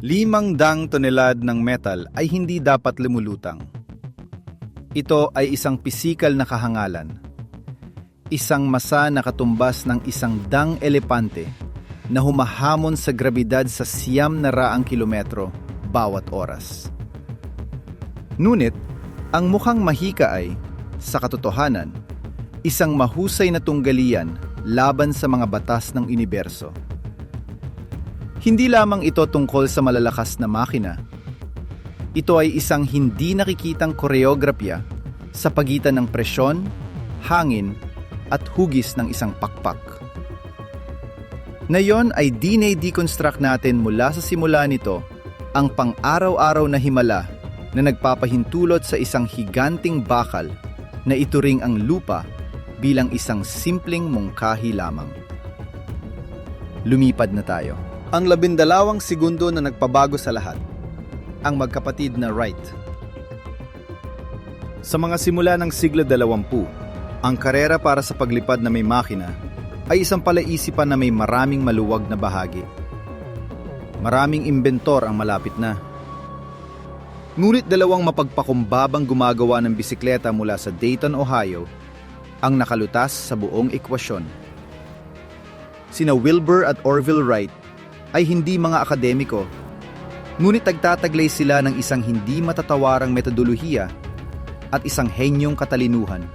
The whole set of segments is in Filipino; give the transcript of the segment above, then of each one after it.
500 tonelad ng metal ay hindi dapat lumulutang. Ito ay isang pisikal na kahangalan. Isang masa na katumbas ng 100 elepante na humahamon sa grabidad sa 900 kilometro bawat oras. Ngunit, ang mukhang mahika ay, sa katotohanan, isang mahusay na tunggalian laban sa mga batas ng universo. Hindi lamang ito tungkol sa malalakas na makina. Ito ay isang hindi nakikitang koreograpya sa pagitan ng presyon, hangin, at hugis ng isang pakpak. Ngayon ay deconstruct natin mula sa simula nito ang pang-araw-araw na himala na nagpapahintulot sa isang higanting bakal na ituring ang lupa bilang isang simpleng mungkahi lamang. Lumipad na tayo. Ang 12 segundo na nagpabago sa lahat. Ang magkapatid na Wright. Sa mga simula ng siglo 20, ang karera para sa paglipad na may makina ay isang palaisipan na may maraming maluwag na bahagi. Maraming imbentor ang malapit na. Ngunit 2 mapagpakumbabang gumagawa ng bisikleta mula sa Dayton, Ohio ang nakalutas sa buong ekwasyon. Sina Wilbur at Orville Wright ay hindi mga akademiko, ngunit nagtataglay sila ng isang hindi matatawarang metodolohiya at isang henyong katalinuhan.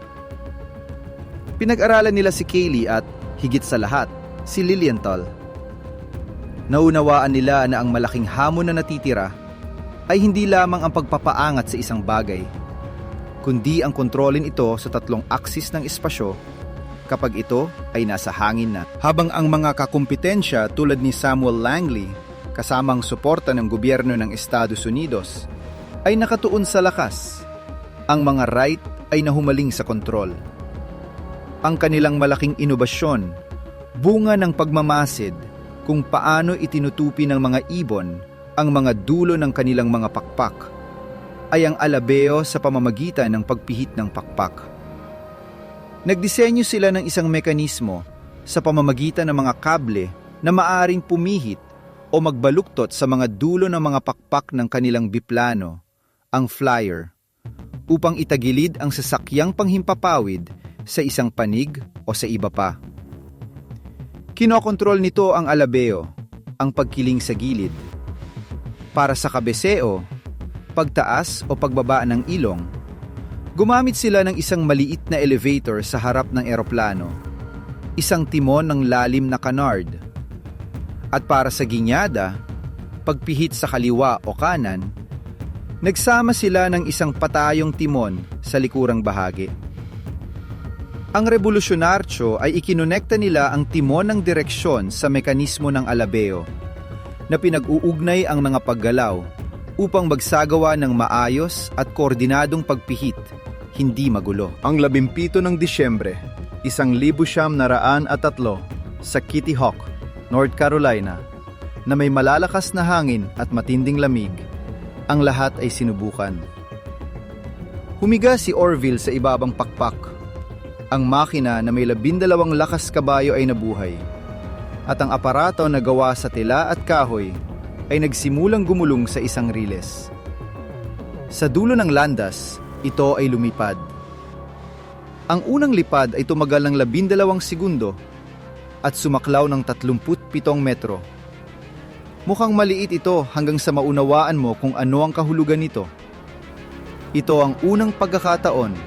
Pinag-aralan nila si Cayley at, higit sa lahat, si Lilienthal. Naunawaan nila na ang malaking hamon na natitira ay hindi lamang ang pagpapaangat sa isang bagay, kundi ang kontrolin ito sa 3 aksis ng espasyo kapag ito ay nasa hangin na. Habang ang mga kakumpetensya tulad ni Samuel Langley, kasamang suporta ng gobyerno ng Estados Unidos, ay nakatuon sa lakas, ang mga Wright ay nahumaling sa kontrol. Ang kanilang malaking inobasyon, bunga ng pagmamasid kung paano itinutupi ng mga ibon ang mga dulo ng kanilang mga pakpak, ay ang alabeo sa pamamagitan ng pagpihit ng pakpak. Nagdisenyo sila ng isang mekanismo sa pamamagitan ng mga kable na maaring pumihit o magbaluktot sa mga dulo ng mga pakpak ng kanilang biplano, ang flyer, upang itagilid ang sasakyang panghimpapawid sa isang panig o sa iba pa. Kinokontrol nito ang alabeo, ang pagkiling sa gilid. Para sa kabeseo, pagtaas o pagbaba ng ilong, gumamit sila ng isang maliit na elevator sa harap ng eroplano, isang timon ng lalim na canard. At para sa ginyada, pagpihit sa kaliwa o kanan, nagsama sila ng isang patayong timon sa likurang bahagi. Ang revolusyonaryo ay ikinonekta nila ang timon ng direksyon sa mekanismo ng alabeo, na pinag-uugnay ang mga paggalaw upang magsagawa ng maayos at koordinadong pagpihit, hindi magulo. Ang 17 ng Disyembre, 1903 sa Kitty Hawk, North Carolina, na may malalakas na hangin at matinding lamig, ang lahat ay sinubukan. Humiga si Orville sa ibabang pakpak. Ang makina na may 12 lakas kabayo ay nabuhay, at ang aparato na gawa sa tela at kahoy ay nagsimulang gumulong sa isang riles. Sa dulo ng landas, ito ay lumipad. Ang unang lipad ay tumagal ng 12 segundo at sumaklaw ng 37 metro. Mukhang maliit ito hanggang sa maunawaan mo kung ano ang kahulugan nito. Ito ang unang pagkakataon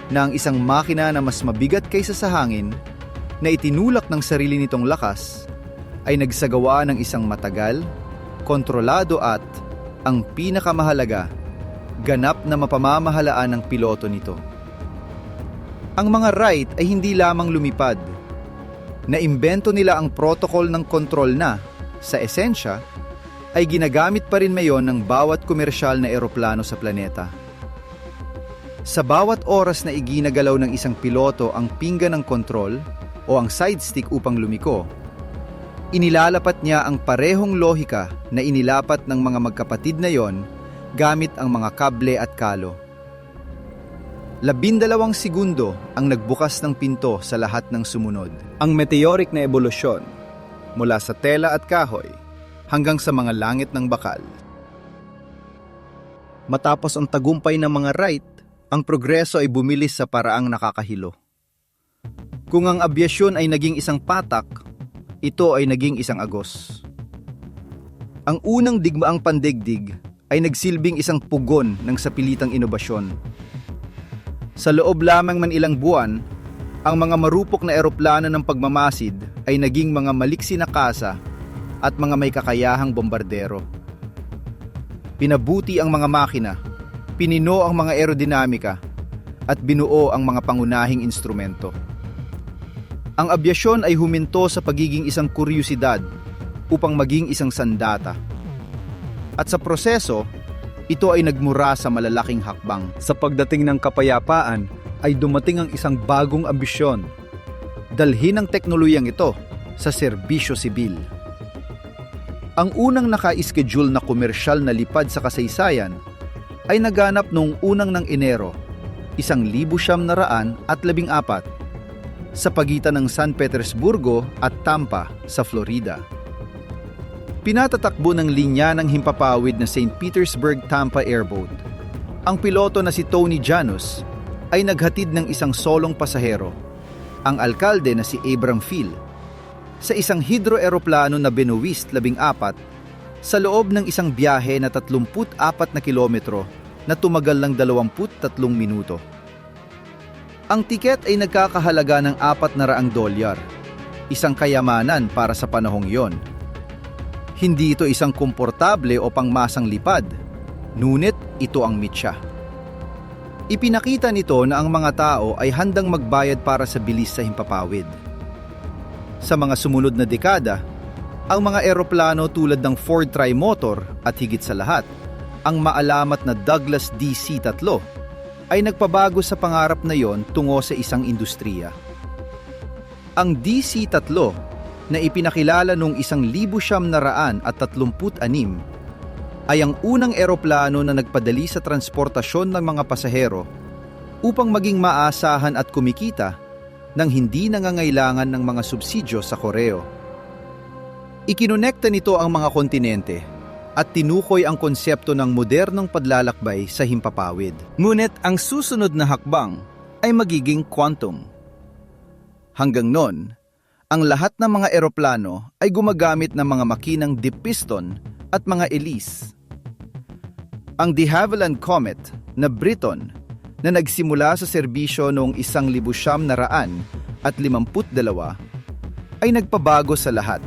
na ang isang makina na mas mabigat kaysa sa hangin, na itinulak ng sarili nitong lakas, ay nagsagawa ng isang matagal, kontrolado at, ang pinakamahalaga, ganap na mapamamahalaan ng piloto nito. Ang mga Wright ay hindi lamang lumipad. Naimbento nila ang protocol ng kontrol na, sa esensya, ay ginagamit pa rin ngayon ng bawat komersyal na eroplano sa planeta. Sa bawat oras na iginagalaw ng isang piloto ang pinggan ng kontrol o ang side stick upang lumiko, inilalapat niya ang parehong lohika na inilapat ng mga magkapatid na yon gamit ang mga kable at kalo. 12 segundo ang nagbukas ng pinto sa lahat ng sumunod. Ang meteoric na ebolusyon, mula sa tela at kahoy hanggang sa mga langit ng bakal. Matapos ang tagumpay ng mga Wright, ang progreso ay bumilis sa paraang nakakahilo. Kung ang abyasyon ay naging isang patak, ito ay naging isang agos. Ang unang digmaang pandigdig ay nagsilbing isang pugon ng sapilitang inobasyon. Sa loob lamang man ilang buwan, ang mga marupok na eroplano ng pagmamasid ay naging mga maliksi na kasa at mga may kakayahang bombardero. Pinabuti ang mga makina, pinino ang mga aerodinamika, at binuo ang mga pangunahing instrumento. Ang abyasyon ay huminto sa pagiging isang kuryosidad upang maging isang sandata. At sa proseso, ito ay nagmura sa malalaking hakbang. Sa pagdating ng kapayapaan, ay dumating ang isang bagong ambisyon. Dalhin ang teknolohiyang ito sa serbisyo sibil. Ang unang naka-schedule na komersyal na lipad sa kasaysayan ay naganap noong unang ng Enero, 1914 sa pagitan ng San Petersburgo at Tampa sa Florida. Pinatatakbo ng linya ng himpapawid na St. Petersburg-Tampa Airboat. Ang piloto na si Tony Janos ay naghatid ng isang solong pasahero, ang alkalde na si Abram Phil, sa isang hidroeroplano na Benoist 14 sa loob ng isang biyahe na 34 na kilometro na tumagal ng 23 minuto. Ang tiket ay nagkakahalaga ng $400, isang kayamanan para sa panahong yon. Hindi ito isang komportable o pangmasang lipad, ngunit ito ang mitya. Ipinakita nito na ang mga tao ay handang magbayad para sa bilis sa himpapawid. Sa mga sumunod na dekada, ang mga eroplano tulad ng Ford Trimotor at higit sa lahat, ang maalamat na Douglas DC-3 ay nagpabago sa pangarap na yon tungo sa isang industriya. Ang DC-3 na ipinakilala noong 1936 ay ang unang eroplano na nagpadali sa transportasyon ng mga pasahero upang maging maasahan at kumikita nang hindi nangangailangan ng mga subsidyo sa koreo. Ikinonekta nito ang mga kontinente at tinukoy ang konsepto ng modernong paglalakbay sa himpapawid. Ngunit ang susunod na hakbang ay magiging quantum. Hanggang noon, ang lahat ng mga eroplano ay gumagamit ng mga makinang deep piston at mga hélice. Ang de Havilland Comet na Briton na nagsimula sa serbisyo noong 1952 ay nagpabago sa lahat.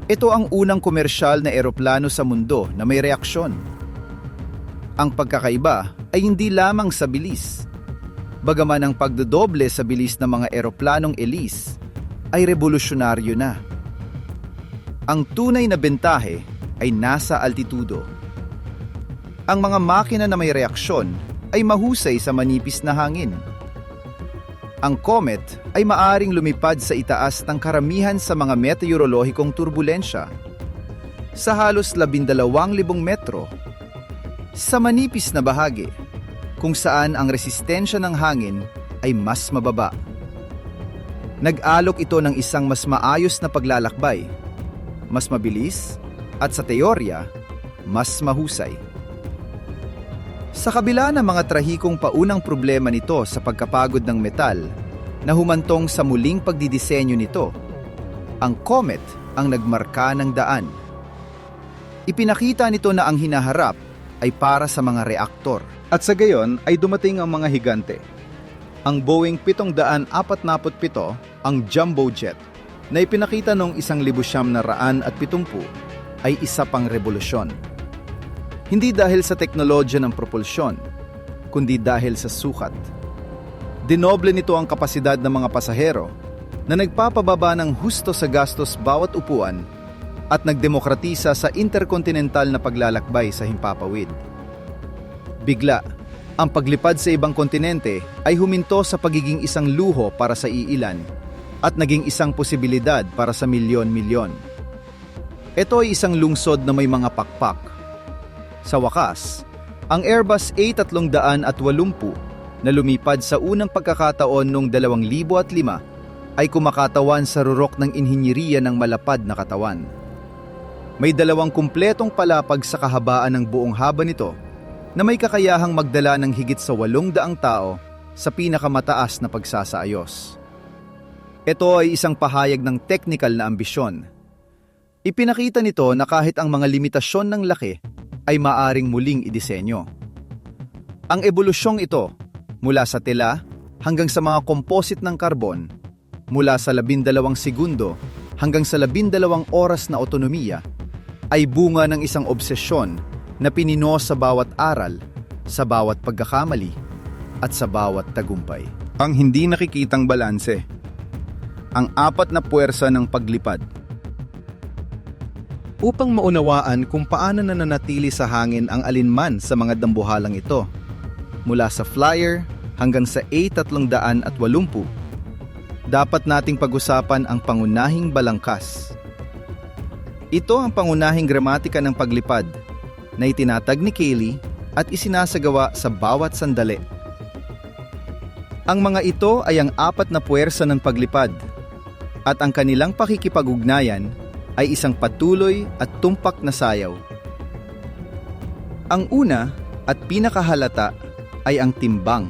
Ito ang unang komersyal na eroplano sa mundo na may reaksyon. Ang pagkakaiba ay hindi lamang sa bilis. Bagaman ang pagdodoble sa bilis ng mga eroplanong hélice ay revolusyonaryo na. Ang tunay na bentahe ay nasa altitudo. Ang mga makina na may reaksyon ay mahusay sa manipis na hangin. Ang comet ay maaring lumipad sa itaas ng karamihan sa mga meteorolohikong turbulensya sa halos 12,000 metro sa manipis na bahagi kung saan ang resistensya ng hangin ay mas mababa. Nag-alok ito ng isang mas maayos na paglalakbay, mas mabilis at sa teorya, mas mahusay. Sa kabila ng mga trahikong paunang problema nito sa pagkapagod ng metal na humantong sa muling pagdidisenyo nito, ang comet ang nagmarka ng daan. Ipinakita nito na ang hinaharap ay para sa mga reaktor. At sa gayon ay dumating ang mga higante. Ang Boeing 747, ang jumbo jet, na ipinakita noong 1970 ay isa pang revolusyon. Hindi dahil sa teknolohiya ng propulsyon, kundi dahil sa sukat. Dinoble nito ang kapasidad ng mga pasahero na nagpapababa ng husto sa gastos bawat upuan at nagdemokratisa sa interkontinental na paglalakbay sa himpapawid. Bigla, ang paglipad sa ibang kontinente ay huminto sa pagiging isang luho para sa iilan at naging isang posibilidad para sa milyon-milyon. Ito ay isang lungsod na may mga pakpak. Sa wakas, ang Airbus A380 na lumipad sa unang pagkakataon noong 2005 ay kumakatawan sa rurok ng inhinyeriya ng malapad na katawan. May 2 kumpletong palapag sa kahabaan ng buong haba nito na may kakayahang magdala ng higit sa 800 tao sa pinakamataas na pagsasaayos. Ito ay isang pahayag ng technical na ambisyon. Ipinakita nito na kahit ang mga limitasyon ng laki ay maaring muling idisenyo. Ang ebolusyong ito, mula sa tela hanggang sa mga composite ng karbon, mula sa 12 segundo hanggang sa 12 oras na otonomiya, ay bunga ng isang obsesyon na pinino sa bawat aral, sa bawat pagkakamali, at sa bawat tagumpay. Ang hindi nakikitang balanse. Ang 4 na puwersa ng paglipad. Upang maunawaan kung paano nananatili sa hangin ang alinman sa mga dambuhalang ito, mula sa Flyer hanggang sa A380, dapat nating pag-usapan ang pangunahing balangkas. Ito ang pangunahing gramatika ng paglipad na itinatag ni Cayley at isinasagawa sa bawat sandali. Ang mga ito ay ang 4 na puwersa ng paglipad at ang kanilang pakikipag-ugnayan ay isang patuloy at tumpak na sayaw. Ang una at pinakahalata ay ang timbang.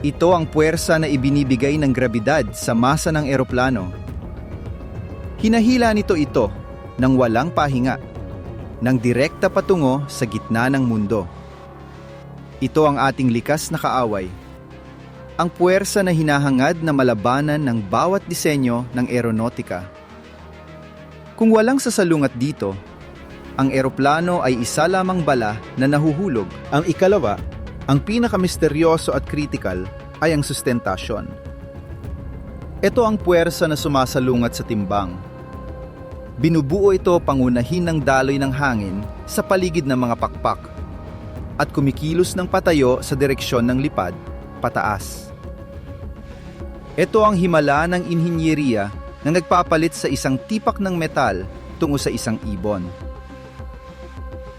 Ito ang puwersa na ibinibigay ng grabidad sa masa ng eroplano. Hinahila nito ito nang walang pahinga, nang direkta patungo sa gitna ng mundo. Ito ang ating likas na kaaway. Ang puwersa na hinahangad na malabanan ng bawat disenyo ng aeronautika. Kung walang sasalungat dito, ang eroplano ay isa lamang bala na nahuhulog. Ang ikalawa, ang pinakamisteryoso at critical, ay ang sustentasyon. Ito ang puwersa na sumasalungat sa timbang. Binubuo ito pangunahin ng daloy ng hangin sa paligid ng mga pakpak at kumikilos ng patayo sa direksyon ng lipad, pataas. Ito ang himala ng inhinyeriya na nagpapalit sa isang tipak ng metal tungo sa isang ibon.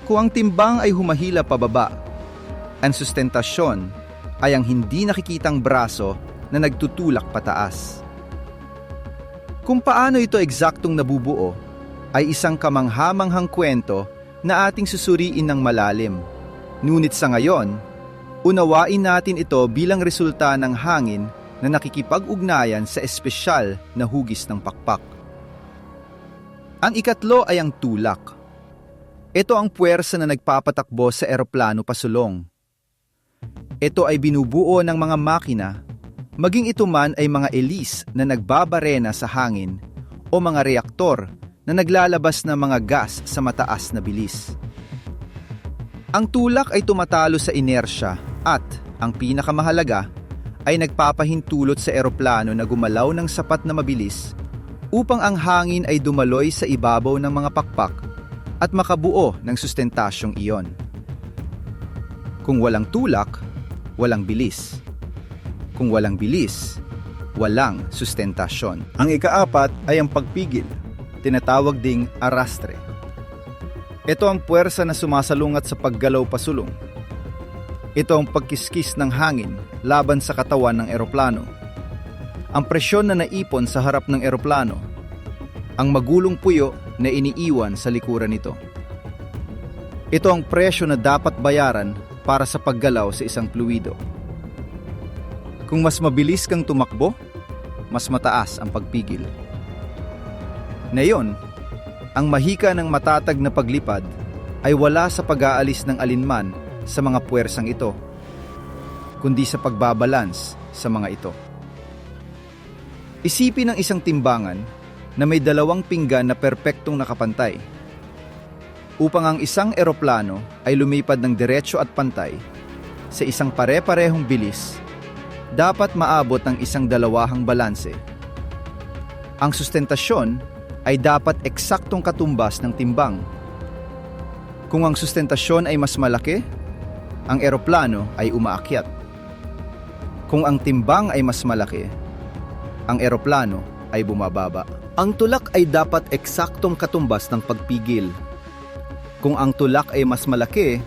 Kung ang timbang ay humahila pababa, ang sustentasyon ay ang hindi nakikitang braso na nagtutulak pataas. Kung paano ito eksaktong nabubuo, ay isang kamanghamanghang kwento na ating susuriin ng malalim. Ngunit sa ngayon, unawain natin ito bilang resulta ng hangin na nakikipag-ugnayan sa espesyal na hugis ng pakpak. Ang ikatlo ay ang tulak. Ito ang puwersa na nagpapatakbo sa eroplano pasulong. Ito ay binubuo ng mga makina, maging ito man ay mga elis na nagbabarena sa hangin o mga reaktor na naglalabas ng mga gas sa mataas na bilis. Ang tulak ay tumatalo sa inersya at, ang pinakamahalaga, ay nagpapahintulot sa eroplano na gumalaw ng sapat na mabilis upang ang hangin ay dumaloy sa ibabaw ng mga pakpak at makabuo ng sustentasyong iyon. Kung walang tulak, walang bilis. Kung walang bilis, walang sustentasyon. Ang ika-4 ay ang pagpigil, tinatawag ding arrastre. Ito ang puwersa na sumasalungat sa paggalaw pasulong. Ito ang pagkiskis ng hangin laban sa katawan ng eroplano. Ang presyon na naipon sa harap ng eroplano, ang magulong puyo na iniiwan sa likuran nito. Ito ang presyo na dapat bayaran para sa paggalaw sa isang fluido. Kung mas mabilis kang tumakbo, mas mataas ang pagpigil. Ngayon, ang mahika ng matatag na paglipad ay wala sa pag-aalis ng alinman sa mga puwersang ito, kundi sa pagbabalans sa mga ito. Isipin ang isang timbangan na may 2 pinggan na perpektong nakapantay. Upang ang isang eroplano ay lumipad ng diretso at pantay sa isang pare-parehong bilis, dapat maabot ng isang dalawahang balanse. Ang sustentasyon ay dapat eksaktong katumbas ng timbang. Kung ang sustentasyon ay mas malaki, ang eroplano ay umaakyat. Kung ang timbang ay mas malaki, ang eroplano ay bumababa. Ang tulak ay dapat eksaktong katumbas ng pagpigil. Kung ang tulak ay mas malaki,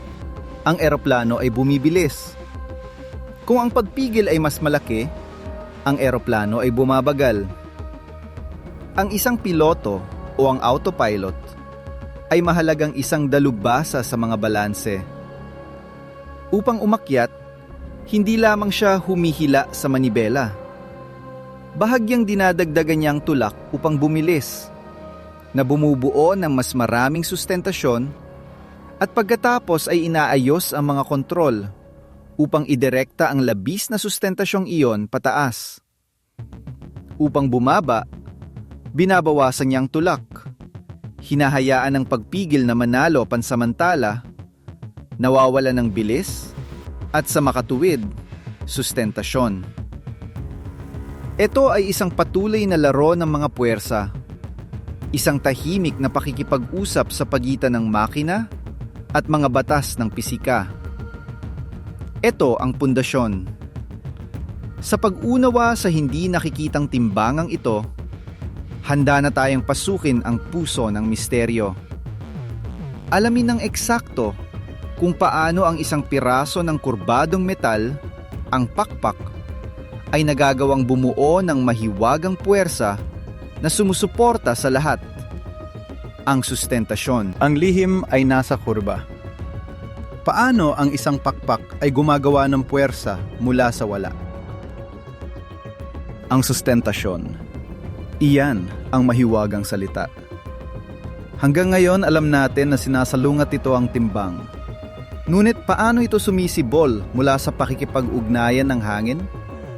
ang eroplano ay bumibilis. Kung ang pagpigil ay mas malaki, ang eroplano ay bumabagal. Ang isang piloto o ang autopilot ay mahalagang isang dalubhasa sa mga balanse. Upang umakyat, hindi lamang siya humihila sa manibela. Bahagyang dinadagdagan niya ang tulak upang bumilis, na bumubuo ng mas maraming sustentasyon at pagkatapos ay inaayos ang mga kontrol upang idirekta ang labis na sustentasyong iyon pataas. Upang bumaba, binabawasan niya ang tulak. Hinahayaan ang pagpigil na manalo pansamantala, nawawala ng bilis, at sa makatuwid, sustentasyon. Ito ay isang patuloy na laro ng mga puwersa, isang tahimik na pakikipag-usap sa pagitan ng makina at mga batas ng pisika. Ito ang pundasyon. Sa pag-unawa sa hindi nakikitang timbangang ito, handa na tayong pasukin ang puso ng misteryo. Alamin ng eksakto kung paano ang isang piraso ng kurbadong metal, ang pakpak, ay nagagawang bumuo ng mahiwagang puwersa na sumusuporta sa lahat. Ang sustentasyon. Ang lihim ay nasa kurba. Paano ang isang pakpak ay gumagawa ng puwersa mula sa wala? Ang sustentasyon. Iyan ang mahiwagang salita. Hanggang ngayon alam natin na sinasalungat ito ang timbang. Ngunit paano ito sumisibol mula sa pakikipag-ugnayan ng hangin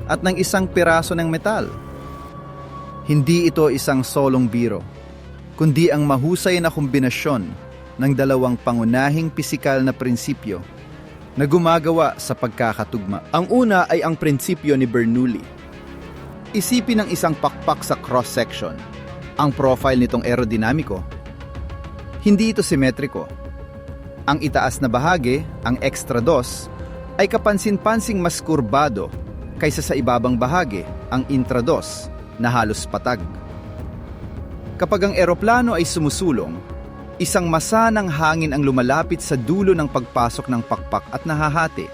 at ng isang piraso ng metal? Hindi ito isang solong biro, kundi ang mahusay na kombinasyon ng dalawang pangunahing pisikal na prinsipyo na gumagawa sa pagkakatugma. Ang una ay ang prinsipyo ni Bernoulli. Isipin ang isang pakpak sa cross-section. Ang profile nitong aerodinamiko. Hindi ito simetriko. Ang itaas na bahagi, ang extra dos, ay kapansin-pansing mas kurbado kaysa sa ibabang bahagi, ang intrados, na halos patag. Kapag ang eroplano ay sumusulong, isang masa ng hangin ang lumalapit sa dulo ng pagpasok ng pakpak at nahahati.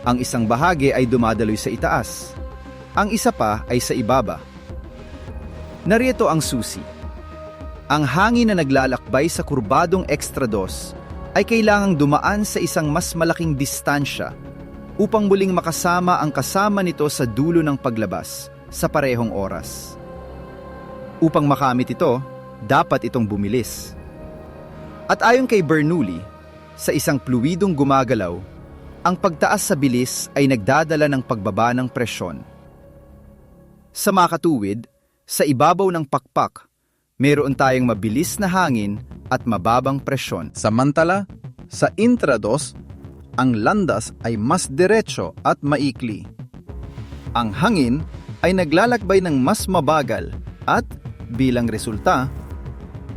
Ang isang bahagi ay dumadaloy sa itaas. Ang isa pa ay sa ibaba. Narito ang susi. Ang hangin na naglalakbay sa kurbadong extrados ay kailangang dumaan sa isang mas malaking distansya upang muling makasama ang kasama nito sa dulo ng paglabas sa parehong oras. Upang makamit ito, dapat itong bumilis. At ayon kay Bernoulli, sa isang fluidong gumagalaw, ang pagtaas sa bilis ay nagdadala ng pagbaba ng presyon. Sa makatuwid, sa ibabaw ng pakpak, mayroon tayong mabilis na hangin at mababang presyon. Samantala, sa intrados, ang landas ay mas diretso at maikli. Ang hangin ay naglalakbay ng mas mabagal at, bilang resulta,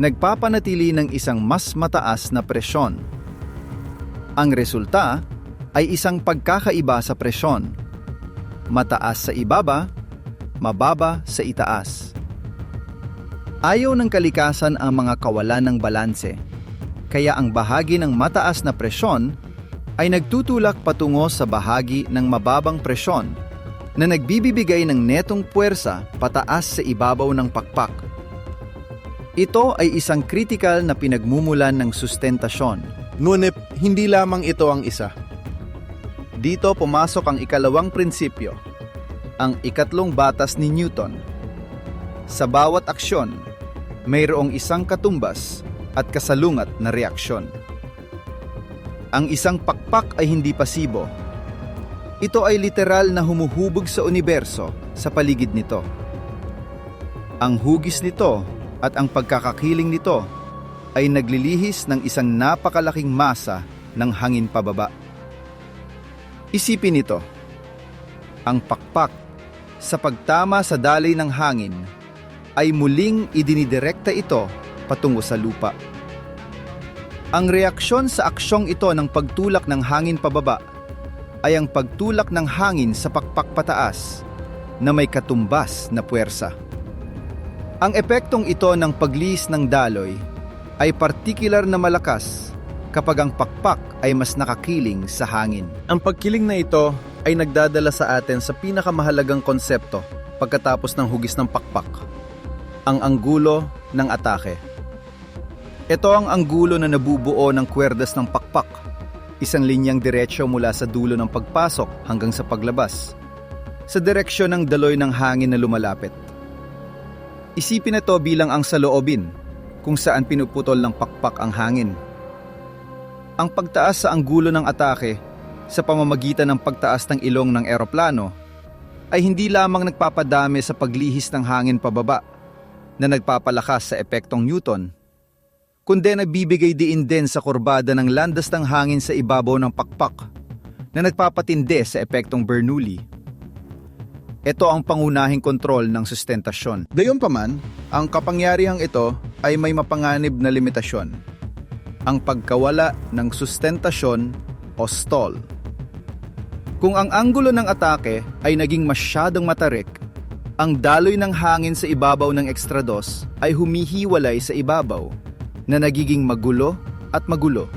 nagpapanatili ng isang mas mataas na presyon. Ang resulta ay isang pagkakaiba sa presyon. Mataas sa ibaba, mababa sa itaas. Ayaw ng kalikasan ang mga kawalan ng balanse, kaya ang bahagi ng mataas na presyon ay nagtutulak patungo sa bahagi ng mababang presyon na nagbibigay ng netong puwersa pataas sa ibabaw ng pakpak. Ito ay isang kritikal na pinagmumulan ng sustentasyon. Ngunit hindi lamang ito ang isa. Dito pumasok ang ikalawang prinsipyo, ang ikatlong batas ni Newton. Sa bawat aksyon, mayroong isang katumbas at kasalungat na reaksyon. Ang isang pakpak ay hindi pasibo. Ito ay literal na humuhubog sa universo sa paligid nito. Ang hugis nito at ang pagkakakiling nito ay naglilihis ng isang napakalaking masa ng hangin pababa. Isipin ito. Ang pakpak sa pagtama sa daloy ng hangin ay muling idinidirekta ito patungo sa lupa. Ang reaksyon sa aksyong ito ng pagtulak ng hangin pababa ay ang pagtulak ng hangin sa pakpak pataas na may katumbas na puwersa. Ang epektong ito ng paglihis ng daloy ay partikular na malakas kapag ang pakpak ay mas nakakiling sa hangin. Ang pagkiling na ito ay nagdadala sa atin sa pinakamahalagang konsepto pagkatapos ng hugis ng pakpak, ang anggulo ng atake. Ito ang anggulo na nabubuo ng kwerdas ng pakpak. Isang linyang diretsyo mula sa dulo ng pagpasok hanggang sa paglabas, sa direksyon ng daloy ng hangin na lumalapit. Isipin ito bilang ang saloobin, kung saan pinuputol ng pakpak ang hangin. Ang pagtaas sa anggulo ng atake sa pamamagitan ng pagtaas ng ilong ng eroplano ay hindi lamang nagpapadami sa paglihis ng hangin pababa na nagpapalakas sa epektong Newton, kundi nagbibigay diin din sa kurbada ng landas ng hangin sa ibabaw ng pakpak na nagpapatindi sa epektong Bernoulli. Ito ang pangunahing kontrol ng sustentasyon. Gayunpaman, ang kapangyarihang ito ay may mapanganib na limitasyon. Ang pagkawala ng sustentasyon o stall. Kung ang anggulo ng atake ay naging masyadong matarik, ang daloy ng hangin sa ibabaw ng ekstrados ay humihiwalay sa ibabaw na nagiging magulo at magulo.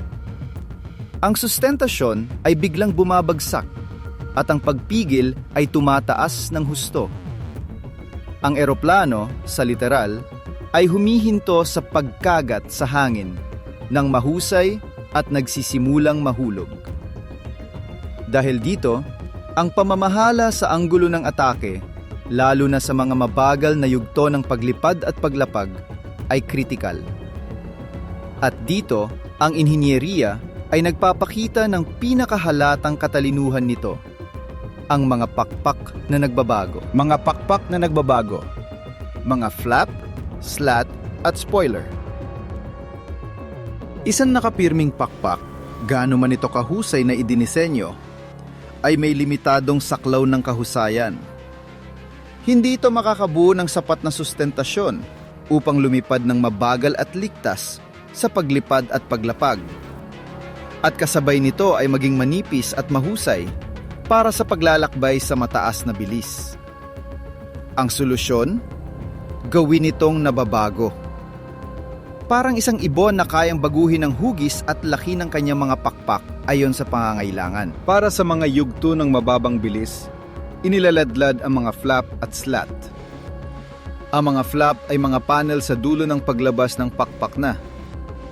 Ang sustentasyon ay biglang bumabagsak at ang pagpigil ay tumataas ng husto. Ang eroplano, sa literal, ay humihinto sa pagkagat sa hangin ng mahusay at nagsisimulang mahulog. Dahil dito, ang pamamahala sa anggulo ng atake, lalo na sa mga mabagal na yugto ng paglipad at paglapag, ay kritikal. At dito, ang inhinyeriya ay nagpapakita ng pinakahalatang katalinuhan nito, ang mga pakpak na nagbabago. Mga pakpak na nagbabago. Mga flap, slat, at spoiler. Isang nakapirming pakpak, gaano man ito kahusay na idinisenyo, ay may limitadong saklaw ng kahusayan. Hindi ito makakabuo ng sapat na sustentasyon upang lumipad ng mabagal at ligtas sa paglipad at paglapag. At kasabay nito ay maging manipis at mahusay para sa paglalakbay sa mataas na bilis. Ang solusyon? Gawin itong nababago. Parang isang ibon na kayang baguhin ang hugis at laki ng kanyang mga pakpak ayon sa pangangailangan. Para sa mga yugto ng mababang bilis, inilaladlad ang mga flap at slat. Ang mga flap ay mga panel sa dulo ng paglabas ng pakpak na.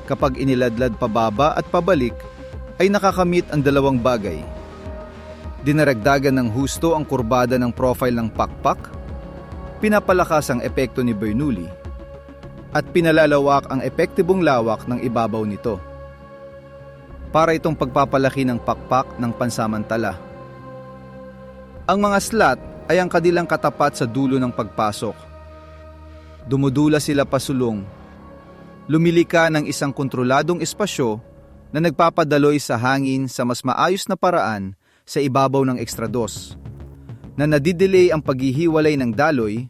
Kapag iniladlad pababa at pabalik, ay nakakamit ang dalawang bagay. Dinaragdagan ng husto ang kurbada ng profile ng pakpak, pinapalakas ang epekto ni Bernoulli, at pinalalawak ang epektibong lawak ng ibabaw nito. Para itong pagpapalaki ng pakpak ng pansamantala. Ang mga slat ay ang kanilang katapat sa dulo ng pagpasok. Dumudula sila pasulong. Lumilika ng isang kontroladong espasyo na nagpapadaloy sa hangin sa mas maayos na paraan sa ibabaw ng ekstrados, na nadidelay ang paghihiwalay ng daloy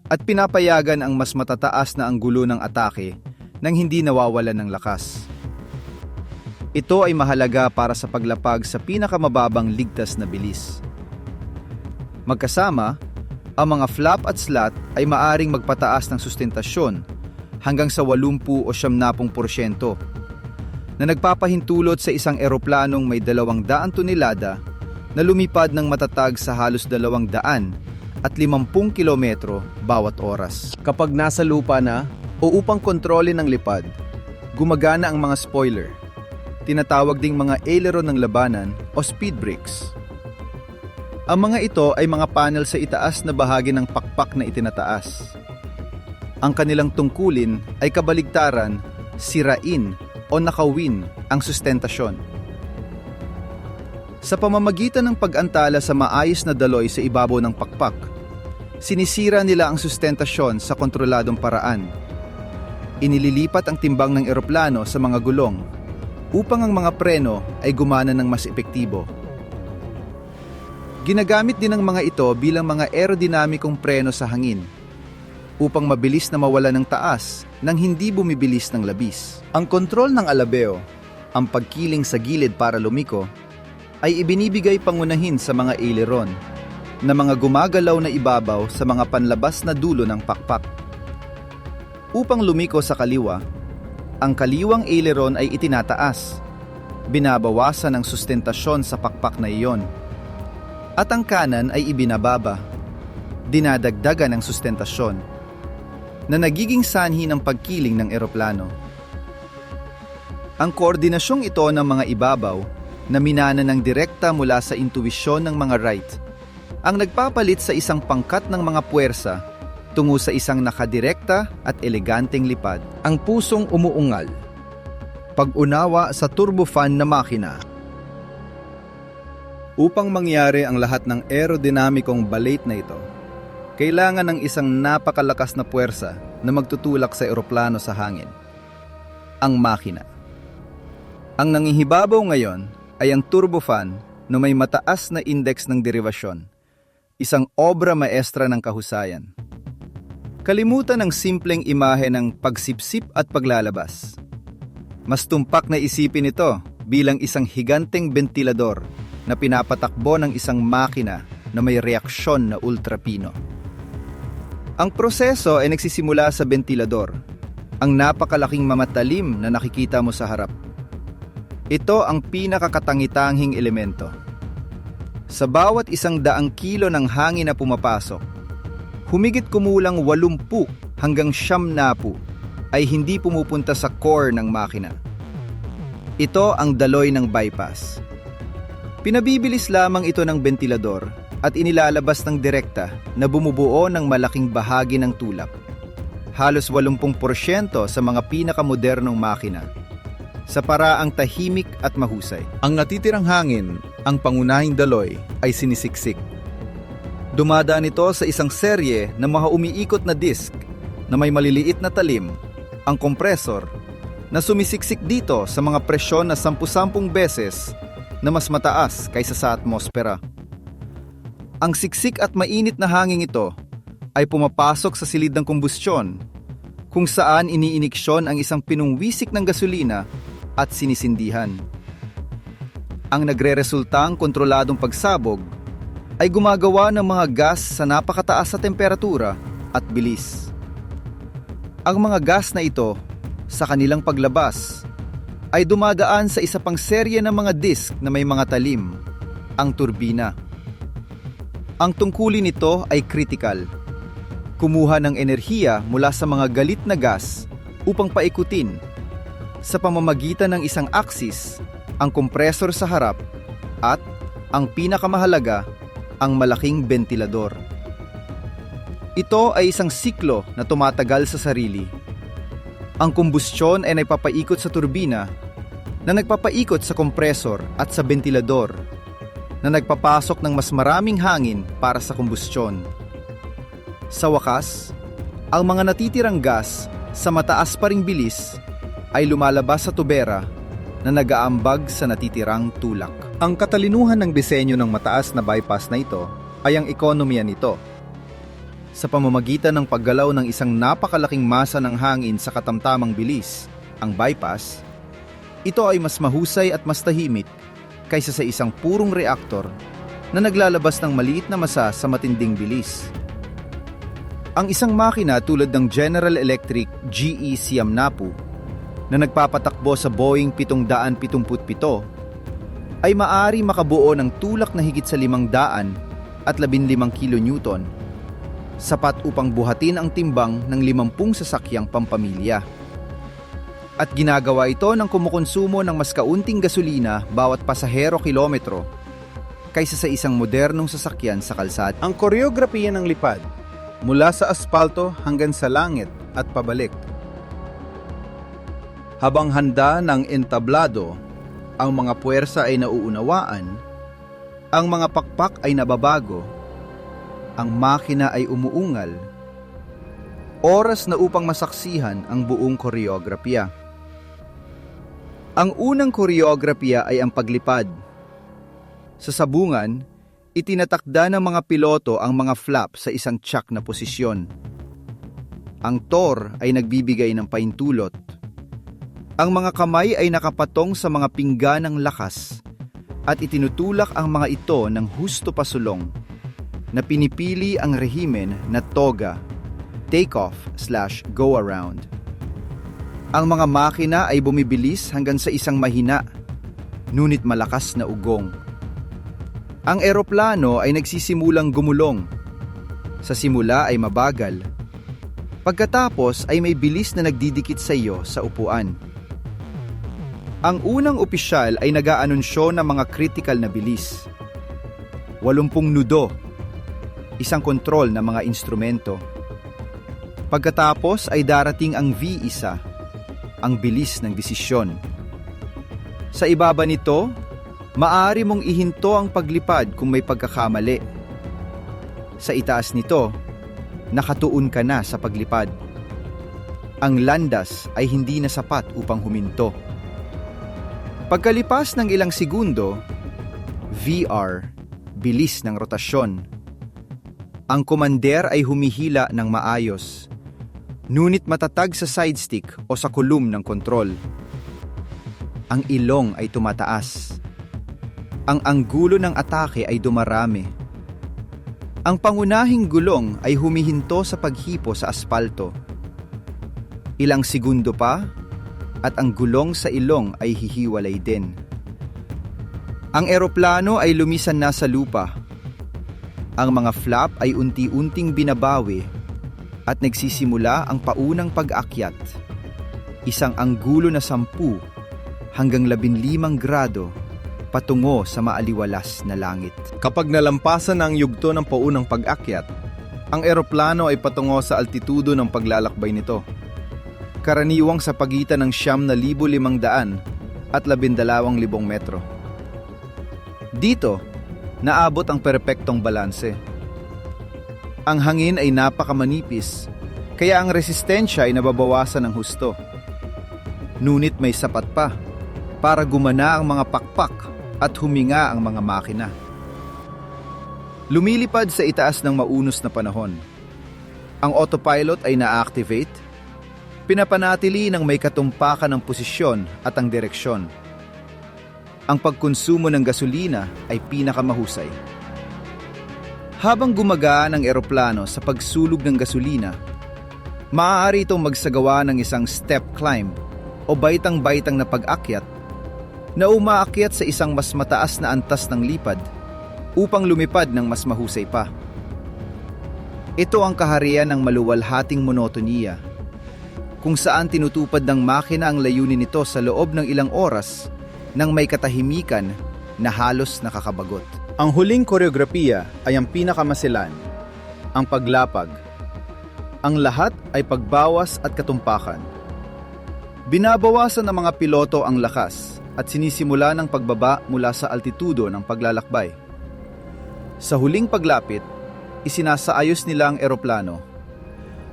at pinapayagan ang mas matataas na anggulo ng atake nang hindi nawawalan ng lakas. Ito ay mahalaga para sa paglapag sa pinakamababang ligtas na bilis. Magkasama, ang mga flap at slat ay maaring magpataas ng sustentasyon hanggang sa 80 o 70% na nagpapahintulot sa isang eroplanong may 200 tonelada na lumipad ng matatag sa halos 200 at 50 kilometro bawat oras. Kapag nasa lupa na o upang kontrolin ang lipad, gumagana ang mga spoiler, tinatawag ding mga aileron ng labanan o speed brakes. Ang mga ito ay mga panel sa itaas na bahagi ng pakpak na itinataas. Ang kanilang tungkulin ay kabaligtaran, sirain o nakawin ang sustentasyon. Sa pamamagitan ng pag-antala sa maayos na daloy sa ibabaw ng pakpak, sinisira nila ang sustentasyon sa kontroladong paraan. Inililipat ang timbang ng eroplano sa mga gulong upang ang mga preno ay gumana ng mas epektibo. Ginagamit din ang mga ito bilang mga aerodinamikong preno sa hangin upang mabilis na mawala ng taas nang hindi bumibilis ng labis. Ang kontrol ng alabeo, ang pagkiling sa gilid para lumiko, ay ibinibigay pangunahin sa mga aileron na mga gumagalaw na ibabaw sa mga panlabas na dulo ng pakpak. Upang lumiko sa kaliwa, ang kaliwang aileron ay itinataas, binabawasan ang sustentasyon sa pakpak na iyon, at ang kanan ay ibinababa, dinadagdagan ang sustentasyon, na nagiging sanhi ng pagkiling ng eroplano. Ang koordinasyong ito ng mga ibabaw na minana ng direkta mula sa intuwisyon ng mga right ang nagpapalit sa isang pangkat ng mga puwersa tungo sa isang nakadirekta at eleganteng lipad. Ang pusong umuungal. Pag-unawa sa turbofan na makina. Upang mangyari ang lahat ng aerodinamikong balate na ito, kailangan ng isang napakalakas na puwersa na magtutulak sa eroplano sa hangin. Ang makina. Ang nangihibabaw ngayon ay ang turbofan na may mataas na index ng derivasyon, isang obra maestra ng kahusayan. Kalimutan ang simpleng imahe ng pagsipsip at paglalabas. Mas tumpak na isipin ito bilang isang higanteng bentilador na pinapatakbo ng isang makina na may reaksyon na ultrapino. Ang proseso ay nagsisimula sa bentilador, ang napakalaking mamatalim na nakikita mo sa harap. Ito ang pinakakatangitanging elemento. Sa bawat 100 kilo ng hangin na pumapasok, humigit kumulang 80 hanggang 90 ay hindi pumupunta sa core ng makina. Ito ang daloy ng bypass. Pinabibilis lamang ito ng bentilador at inilalabas ng direkta na bumubuo ng malaking bahagi ng tulak. Halos 80% sa mga pinakamodernong makina, sa paraang tahimik at mahusay. Ang natitirang hangin, ang pangunahing daloy, ay sinisiksik. Dumadaan ito sa isang serye ng mga umiikot na disk na may maliliit na talim, ang kompresor, na sumisiksik dito sa mga presyon na 10-10 beses na mas mataas kaysa sa atmosfera. Ang siksik at mainit na hangin ito ay pumapasok sa silid ng kombustyon, kung saan iniiniksyon ang isang pinungwisik ng gasolina at sinisindihan. Ang nagreresultang kontroladong pagsabog ay gumagawa ng mga gas sa napakataas na temperatura at bilis. Ang mga gas na ito, sa kanilang paglabas, ay dumadaan sa isa pang serye ng mga disk na may mga talim, ang turbina. Ang tungkulin nito ay critical. Kumuha ng enerhiya mula sa mga galit na gas upang paikutin sa pamamagitan ng isang axis, ang kompresor sa harap at, ang pinakamahalaga, ang malaking bentilador. Ito ay isang siklo na tumatagal sa sarili. Ang kombustyon ay nagpapaikot sa turbina na nagpapaikot sa kompresor at sa bentilador na nagpapasok ng mas maraming hangin para sa kombustyon. Sa wakas, ang mga natitirang gas sa mataas pa ring bilis ay lumalabas sa tubera na nag-aambag sa natitirang tulak. Ang katalinuhan ng disenyo ng mataas na bypass na ito ay ang ekonomiya nito. Sa pamamagitan ng paggalaw ng isang napakalaking masa ng hangin sa katamtamang bilis, ang bypass, ito ay mas mahusay at mas tahimik kaysa sa isang purong reaktor na naglalabas ng maliit na masa sa matinding bilis. Ang isang makina tulad ng General Electric GE Siyam-napu na nagpapatakbo sa Boeing 777 ay maaari makabuo ng tulak na higit sa 515 kN, sapat upang buhatin ang timbang ng 50 sasakyang pampamilya. At ginagawa ito ng kumukonsumo ng mas kaunting gasolina bawat pasahero kilometro kaysa sa isang modernong sasakyan sa kalsada. Ang koreografiya ng lipad, mula sa aspalto hanggang sa langit at pabalik. Habang handa ng entablado, ang mga puwersa ay nauunawaan, ang mga pakpak ay nababago, ang makina ay umuungal. Oras na upang masaksihan ang buong koreografiya. Ang unang koreografiya ay ang paglipad. Sa sabungan, itinatakda ng mga piloto ang mga flap sa isang tiyak na posisyon. Ang tor ay nagbibigay ng paintulot. Ang mga kamay ay nakapatong sa mga pingganang lakas at itinutulak ang mga ito ng husto pasulong na pinipili ang rehimen na toga, takeoff/go around. Ang mga makina ay bumibilis hanggang sa isang mahina, ngunit malakas na ugong. Ang eroplano ay nagsisimulang gumulong. Sa simula ay mabagal. Pagkatapos ay may bilis na nagdidikit sa iyo sa upuan. Ang unang opisyal ay nag-aanunsyo ng mga critical na bilis. 80 nudo, isang kontrol ng mga instrumento. Pagkatapos ay darating ang V1, ang bilis ng desisyon. Sa ibaba nito, maaari mong ihinto ang paglipad kung may pagkakamali. Sa itaas nito, nakatuon ka na sa paglipad. Ang landas ay hindi na sapat upang huminto. Pagkalipas ng ilang segundo, VR, bilis ng rotasyon. Ang komander ay humihila ng maayos, ngunit matatag sa side stick o sa kulum ng kontrol. Ang ilong ay tumataas. Ang anggulo ng atake ay dumarami. Ang pangunahing gulong ay humihinto sa paghipo sa aspalto. Ilang segundo pa, at ang gulong sa ilong ay hihiwalay din. Ang eroplano ay lumisan na sa lupa. Ang mga flap ay unti-unting binabawi at nagsisimula ang paunang pag-akyat. Isang anggulo na 10 hanggang 15 grado patungo sa maaliwalas na langit. Kapag nalampasan na ang yugto ng paunang pag-akyat, ang eroplano ay patungo sa altitudo ng paglalakbay nito. Karaniwang sa pagitan ng 9,500 at 12,000 metro. Dito, naabot ang perpektong balanse. Ang hangin ay napakamanipis, kaya ang resistensya ay nababawasan ng husto. Ngunit may sapat pa para gumana ang mga pakpak at huminga ang mga makina. Lumilipad sa itaas ng maunos na panahon. Ang autopilot ay na-activate. Pinapanatili ng may katumpakan ng posisyon at ang direksyon. Ang pagkonsumo ng gasolina ay pinakamahusay. Habang gumagaan ang eroplano sa pagsulog ng gasolina, maaari itong magsagawa ng isang step climb o baitang-baitang na pag-akyat na umaakyat sa isang mas mataas na antas ng lipad upang lumipad ng mas mahusay pa. Ito ang kaharian ng maluwalhating monotoniya, kung saan tinutupad ng makina ang layunin nito sa loob ng ilang oras nang may katahimikan na halos nakakabagot. Ang huling koreografiya ay ang pinakamasilan, ang paglapag. Ang lahat ay pagbawas at katumpakan. Binabawasan ng mga piloto ang lakas at sinisimula ng pagbaba mula sa altitudo ng paglalakbay. Sa huling paglapit, isinasaayos nila ang eroplano.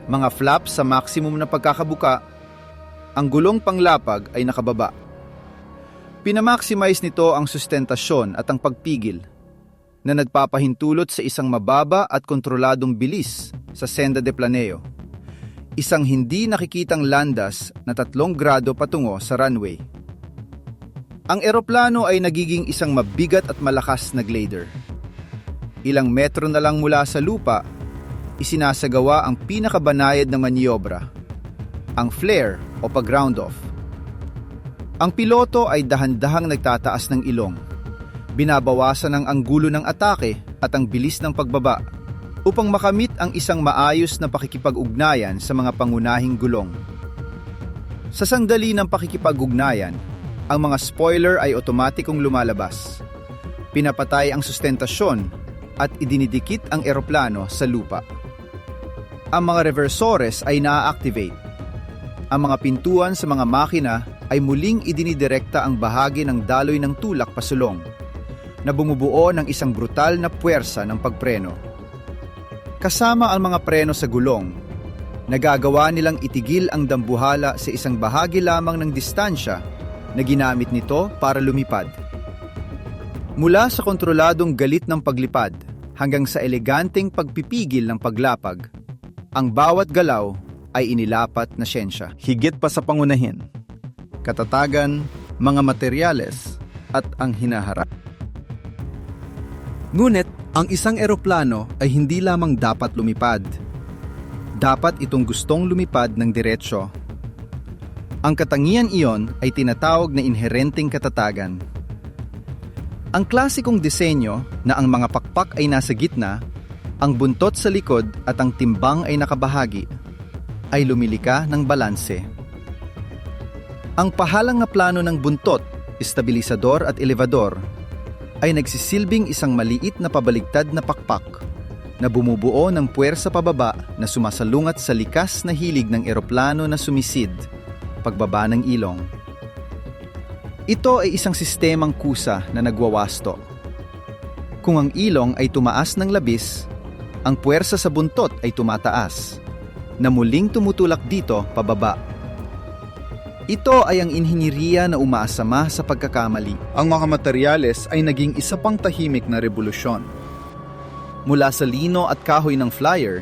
Mga flaps sa maximum na pagkakabuka, ang gulong panglapag ay nakababa. Pinamaximize nito ang sustentasyon at ang pagpigil na nagpapahintulot sa isang mababa at kontroladong bilis sa senda de planeo. Isang hindi nakikitang landas na 3 grado patungo sa runway. Ang eroplano ay nagiging isang mabigat at malakas na glider. Ilang metro na lang mula sa lupa, isinasagawa ang pinakabanayad na manyobra, ang flare o pag-ground off. Ang piloto ay dahan-dahang nagtataas ng ilong, binabawasan ang anggulo ng atake at ang bilis ng pagbaba upang makamit ang isang maayos na pakikipag-ugnayan sa mga pangunahing gulong. Sa sandali ng pakikipag-ugnayan, ang mga spoiler ay otomatikong lumalabas. Pinapatay ang sustentasyon at idinidikit ang eroplano sa lupa. Ang mga reversores ay na-activate. Ang mga pintuan sa mga makina ay muling idinidirekta ang bahagi ng daloy ng tulak pasulong na bumubuo ng isang brutal na puwersa ng pagpreno. Kasama ang mga preno sa gulong, nagagawa nilang itigil ang dambuhala sa isang bahagi lamang ng distansya na ginamit nito para lumipad. Mula sa kontroladong galit ng paglipad hanggang sa eleganteng pagpipigil ng paglapag, ang bawat galaw ay inilapat na siyensya. Higit pa sa pangunahin, katatagan, mga materyales, at ang hinaharap. Ngunit, ang isang eroplano ay hindi lamang dapat lumipad. Dapat itong gustong lumipad ng diretsyo. Ang katangian iyon ay tinatawag na inherenteng katatagan. Ang klasikong disenyo na ang mga pakpak ay nasa gitna, ang buntot sa likod at ang timbang ay nakabahagi, ay lumilika ng balanse. Ang pahalang na plano ng buntot, estabilisador at elevador ay nagsisilbing isang maliit na pabaligtad na pakpak na bumubuo ng puwersa pababa na sumasalungat sa likas na hilig ng eroplano na sumisid pagbaba ng ilong. Ito ay isang sistemang kusa na nagwawasto. Kung ang ilong ay tumaas ng labis, ang puwersa sa buntot ay tumataas, na muling tumutulak dito pababa. Ito ay ang inhinyeriya na umaasama sa pagkakamali. Ang mga materyales ay naging isa pang tahimik na revolusyon. Mula sa lino at kahoy ng flyer,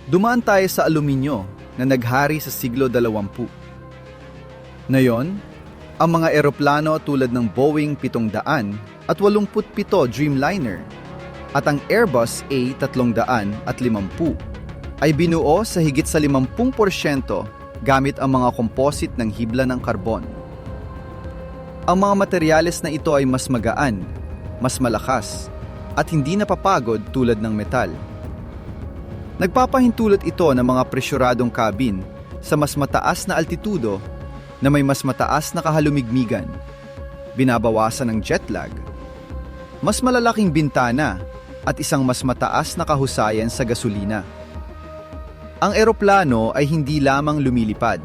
dumaan tayo sa aluminyo na naghari sa siglo 20. Ngayon, ang mga eroplano tulad ng Boeing 787 Dreamliner at ang Airbus A350 ay binuo sa higit sa 50% gamit ang mga composite ng hibla ng karbon. Ang mga materyales na ito ay mas magaan, mas malakas, at hindi napapagod tulad ng metal. Nagpapahintulot ito ng mga presyuradong cabin sa mas mataas na altitudo na may mas mataas na kahalumigmigan, binabawasan ng jet lag, mas malalaking bintana at isang mas mataas na kahusayan sa gasolina. Ang eroplano ay hindi lamang lumilipad.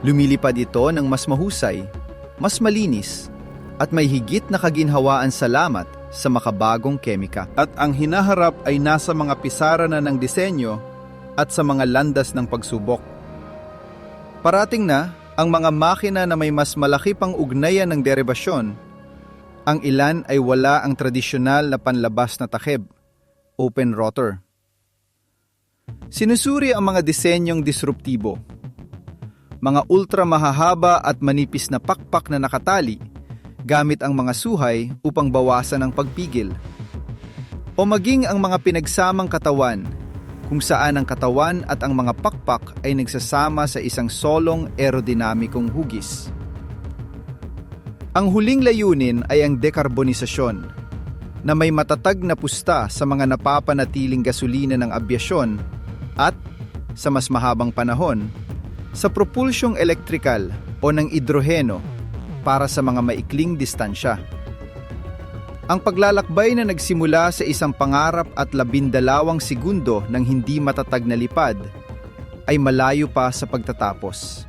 Lumilipad ito ng mas mahusay, mas malinis, at may higit na kaginhawaan salamat sa makabagong kemika. At ang hinaharap ay nasa mga pisara na ng disenyo at sa mga landas ng pagsubok. Parating na ang mga makina na may mas malaki pang ugnayan ng deribasyon. Ang ilan ay wala ang tradisyonal na panlabas na takip, open rotor. Sinusuri ang mga disenyong disruptibo. Mga ultra mahahaba at manipis na pakpak na nakatali gamit ang mga suhay upang bawasan ang pagpigil. O maging ang mga pinagsamang katawan kung saan ang katawan at ang mga pakpak ay nagsasama sa isang solong aerodinamikong hugis. Ang huling layunin ay ang dekarbonisasyon na may matatag na pusta sa mga napapanatiling gasolina ng abyasyon at, sa mas mahabang panahon, sa propulsyong elektrikal o ng hidroheno para sa mga maikling distansya. Ang paglalakbay na nagsimula sa isang pangarap at 12 segundo ng hindi matatag na lipad ay malayo pa sa pagtatapos.